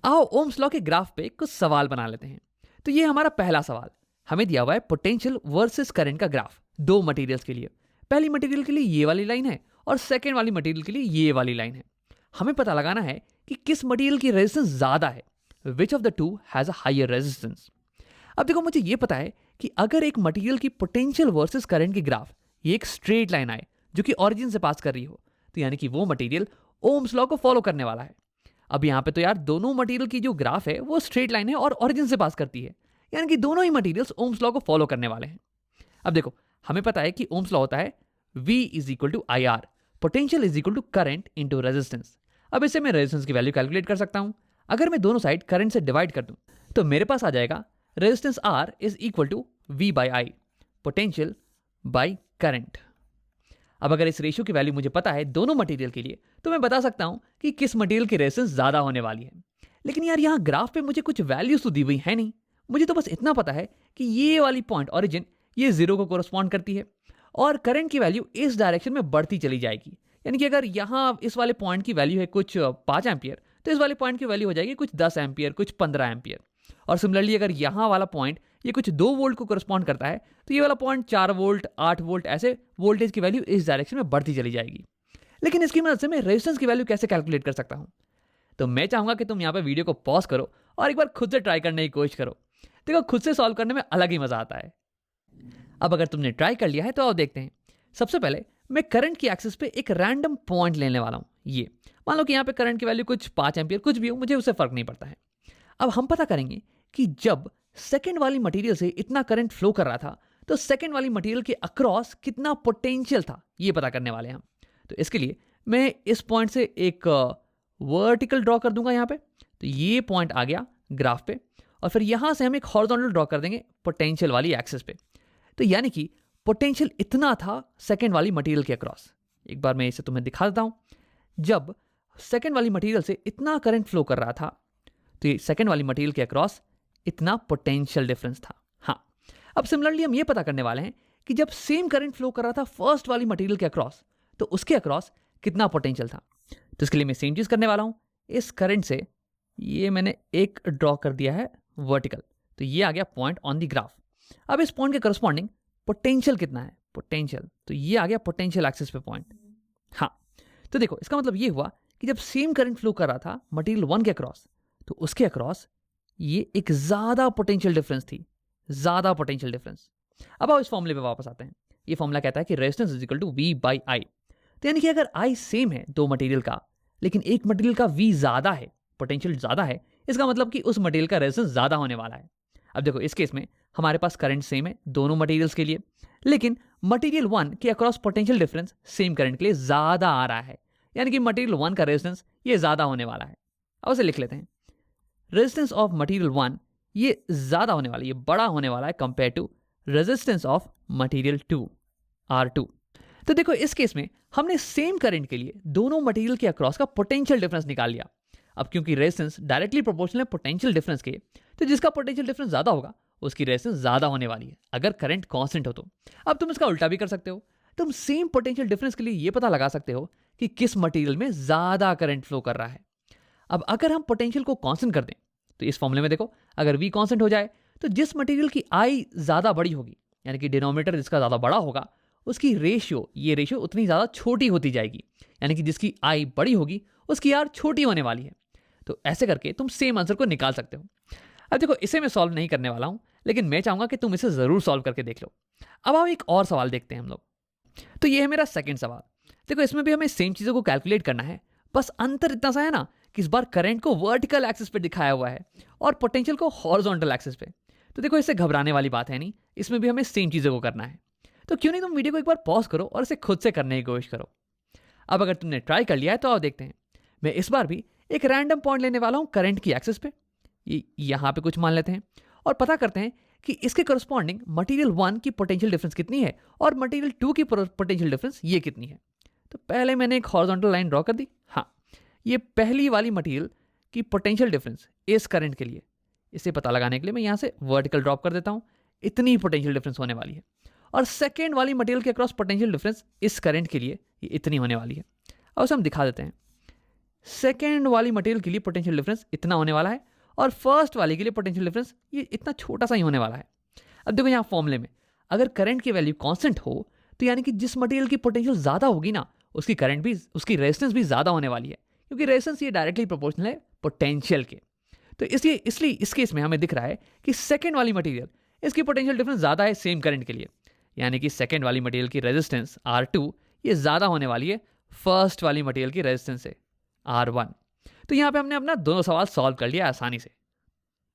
आओ Ohm's law के graph पे कुछ सवाल बना लेते हैं। तो ये हमारा पहला सवाल। हमें दिया हुआ है पोटेंशियल वर्सेस करंट का ग्राफ दो मटेरियल्स के लिए। पहली मटेरियल के लिए ये वाली लाइन है और सेकेंड वाली मटेरियल के लिए ये वाली लाइन है। हमें पता लगाना है कि किस मटेरियल की रेजिस्टेंस ज्यादा है, which of the two has a higher resistance. अब देखो, मुझे ये पता है कि अगर एक मटेरियल की पोटेंशियल वर्सेस करंट की ग्राफ ये एक स्ट्रेट लाइन आए जो कि ऑरिजिन से पास कर रही हो, तो यानी कि वो मटेरियल ओम्स लॉ को फॉलो करने वाला है। अब यहाँ पे तो यार दोनों मटेरियल की जो ग्राफ है वो स्ट्रेट लाइन है और ओरिजिन से पास करती है, यानी कि दोनों ही मटेरियल्स ओम्स लॉ को फॉलो करने वाले हैं। अब देखो, हमें पता है कि ओम्स लॉ होता है V is equal to I R, potential is equal to current into resistance. अब इससे मैं रेजिस्टेंस की वैल्यू कैलकुलेट कर सकता हूं। अगर मैं दोनों साइड करंट से डिवाइड कर दूं तो मेरे पास आ जाएगा resistance R is equal to V by I, potential by current. अब अगर इस रेशियो की वैल्यू मुझे पता है दोनों मटेरियल के लिए, तो मैं बता सकता हूं कि किस मटेरियल की रेजिस्टेंस ज्यादा होने वाली है। लेकिन यार यहाँ ग्राफ पे मुझे कुछ वैल्यूज तो दी हुई है नहीं। मुझे तो बस इतना पता है कि ये वाली पॉइंट ओरिजिन ये जीरो को कोरस्पॉन्ड करती है और करंट की वैल्यू इस डायरेक्शन में बढ़ती चली जाएगी। यानी कि अगर यहाँ इस वाले पॉइंट की वैल्यू है कुछ 5 एम्पियर, तो इस वाले पॉइंट की वैल्यू हो जाएगी कुछ 10 एम्पियर, कुछ 15 एम्पियर। और सिमिलरली अगर यहाँ वाला पॉइंट ये कुछ 2 वोल्ट को करस्पॉन्ड करता है, तो ये वाला पॉइंट 4 वोल्ट, 8 वोल्ट, ऐसे वोल्टेज की वैल्यू इस डायरेक्शन में बढ़ती चली जाएगी। लेकिन इसकी मदद से मैं रेजिस्टेंस की वैल्यू कैसे कैलकुलेट कर सकता हूँ? तो मैं चाहूंगा कि तुम यहाँ पे वीडियो को पॉज करो और एक बार खुद से ट्राई करने की कोशिश करो। देखो, खुद से सॉल्व करने में अलग ही मजा आता है। अब अगर तुमने ट्राई कर लिया है तो आओ देखते हैं। सबसे पहले मैं करंट की एक्सिस पे एक रैंडम पॉइंट लेने वाला हूँ। ये मान लो कि यहाँ पे करंट की वैल्यू कुछ 5 एम्पियर कुछ भी हो, मुझे उससे फर्क नहीं पड़ता है। अब हम पता करेंगे कि जब सेकेंड वाली मटेरियल से इतना करंट फ्लो कर रहा था, तो सेकेंड वाली मटेरियल के अक्रॉस कितना पोटेंशियल था, ये पता करने वाले हैं हम। तो इसके लिए मैं इस पॉइंट से एक वर्टिकल ड्रॉ कर दूंगा यहाँ पे। तो ये पॉइंट आ गया ग्राफ पे, और फिर यहां से हम एक हॉरिजॉन्टल ड्रॉ कर देंगे पोटेंशियल वाली एक्सिस पे। तो यानी कि पोटेंशियल इतना था सेकेंड वाली मटेरियल के अक्रॉस। एक बार मैं इसे तुम्हें दिखा देता हूं। जब सेकेंड वाली मटेरियल से इतना करंट फ्लो कर रहा था, तो ये सेकेंड वाली मटेरियल के अक्रॉस इतना पोटेंशियल डिफरेंस था। हाँ, अब सिमिलरली हम ये पता करने वाले हैं कि जब सेम करंट फ्लो कर रहा था फर्स्ट वाली मटेरियल के अक्रॉस, तो उसके अक्रॉस कितना पोटेंशियल था। तो इसके लिए मैं सेम चीज करने वाला हूं। इस करंट से ये मैंने एक ड्रॉ कर दिया है वर्टिकल, तो ये आ गया पॉइंट ऑन द ग्राफ। अब इस पॉइंट के करस्पॉन्डिंग पोटेंशियल कितना है, पोटेंशियल, तो ये आ गया पोटेंशियल एक्सिस पे पॉइंट। हाँ, तो देखो इसका मतलब ये हुआ कि जब सेम करंट फ्लो कर रहा था मटेरियल 1 के अक्रॉस, तो उसके अक्रॉस ये एक ज्यादा पोटेंशियल डिफरेंस थी, ज्यादा पोटेंशियल डिफरेंस। अब आओ इस फॉर्मूले पे वापस आते हैं। ये फॉर्मूला कहता है कि resistance is equal to V by I. तो यानी कि अगर I सेम है दो मटेरियल का, लेकिन एक मटेरियल का V ज्यादा है, पोटेंशियल ज्यादा है, इसका मतलब कि उस मटेरियल का रेजिस्टेंस ज्यादा होने वाला है। अब देखो, इस केस में हमारे पास करंट सेम है दोनों मटेरियल्स के लिए, लेकिन मटेरियल 1 के across potential difference same current के लिए ज्यादा आ रहा है, यानी कि मटेरियल 1 का रेजिस्टेंस ये ज्यादा होने वाला है। अब उसे लिख लेते हैं। रेजिस्टेंस ऑफ मटेरियल 1 ये ज्यादा होने वाला है, ये बड़ा होने वाला है compare to resistance of material 2 R2। तो देखो, इस केस में हमने सेम करंट के लिए दोनों मटेरियल के अक्रॉस का पोटेंशियल डिफरेंस निकाल लिया। अब क्योंकि रेजिस्टेंस डायरेक्टली प्रोपोर्शनल है पोटेंशियल डिफरेंस के, तो जिसका पोटेंशियल डिफरेंस ज्यादा होगा उसकी रेजिस्टेंस ज्यादा होने वाली है, अगर करंट कांस्टेंट हो तो। अब तुम इसका उल्टा भी कर सकते हो। तुम सेम पोटेंशियल डिफरेंस के लिए ये पता लगा सकते हो कि किस मटेरियल में ज्यादा करंट फ्लो कर रहा है। अब अगर हम पोटेंशियल को कांस्टेंट कर दें, तो इस फॉर्मूले में देखो, अगर V कांस्टेंट हो जाए तो जिस मटेरियल की I ज्यादा बड़ी होगी, यानी कि डिनोमिनेटर जिसका ज्यादा बड़ा होगा, उसकी ये रेशियो उतनी ज्यादा छोटी होती जाएगी, यानी कि जिसकी I बड़ी होगी उसकी R छोटी होने वाली है। तो ऐसे करके तुम सेम आंसर को निकाल सकते हो। अब देखो, इसे मैं सॉल्व नहीं करने वाला हूं, लेकिन मैं चाहूंगा कि तुम इसे जरूर सॉल्व करके देख लो। अब आओ एक और सवाल देखते हैं हम लोग। तो ये है मेरा सेकंड सवाल। देखो, इसमें भी हमें सेम चीजों को कैलकुलेट करना है, बस अंतर इतना सा है ना कि इस बार करंट को वर्टिकल एक्सिस पे दिखाया हुआ है और पोटेंशियल को हॉरिजॉन्टल एक्सिस पे। तो देखो, इससे घबराने वाली बात है नहीं, इसमें भी हमें सेम चीजों को करना है। तो क्यों नहीं तुम वीडियो को एक बार पॉज करो और इसे खुद से करने की कोशिश करो। अब अगर तुमने ट्राई कर लिया है तो आओ देखते हैं। मैं इस बार भी एक रैंडम पॉइंट लेने वाला हूं करंट की एक्सिस पे, यहां पे कुछ मान लेते हैं, और पता करते हैं कि इसके करस्पॉन्डिंग मटेरियल 1 की पोटेंशियल डिफरेंस कितनी है और मटेरियल 2 की पोटेंशियल डिफरेंस ये कितनी है। तो पहले मैंने एक हॉरिजॉन्टल लाइन ड्रॉ कर दी। हाँ, ये पहली वाली मटेरियल की पोटेंशियल डिफरेंस इस करंट के लिए, इसे पता लगाने के लिए मैं यहाँ से वर्टिकल ड्रॉप कर देता हूँ। इतनी पोटेंशियल डिफरेंस होने वाली है। और सेकेंड वाली मटेरियल के अक्रॉस पोटेंशियल डिफरेंस इस करंट के लिए ये इतनी होने वाली है। और उसे हम दिखा देते हैं। सेकेंड वाली मटेरियल के लिए पोटेंशियल डिफरेंस इतना होने वाला है और फर्स्ट वाले के लिए पोटेंशियल डिफरेंस ये इतना छोटा सा ही होने वाला है। अब देखो यहाँ फॉर्मूले में अगर करंट की वैल्यू कांस्टेंट हो तो यानी कि जिस मटेरियल की पोटेंशियल ज़्यादा होगी ना उसकी करंट भी, उसकी रेजिस्टेंस भी ज़्यादा होने वाली है, क्योंकि रेजिस्टेंस ये डायरेक्टली प्रोपोर्शनल है पोटेंशियल के। तो इसलिए इस केस में हमें दिख रहा है कि सेकेंड वाली मटेरियल इसकी पोटेंशियल डिफरेंस ज़्यादा है सेम करंट के लिए, यानी कि सेकेंड वाली मटेरियल की रेजिस्टेंस R2 ये ज़्यादा होने वाली है फर्स्ट वाली मटेरियल की रेजिस्टेंस से R1। तो यहाँ पे हमने अपना दोनों सवाल सॉल्व कर लिया आसानी से।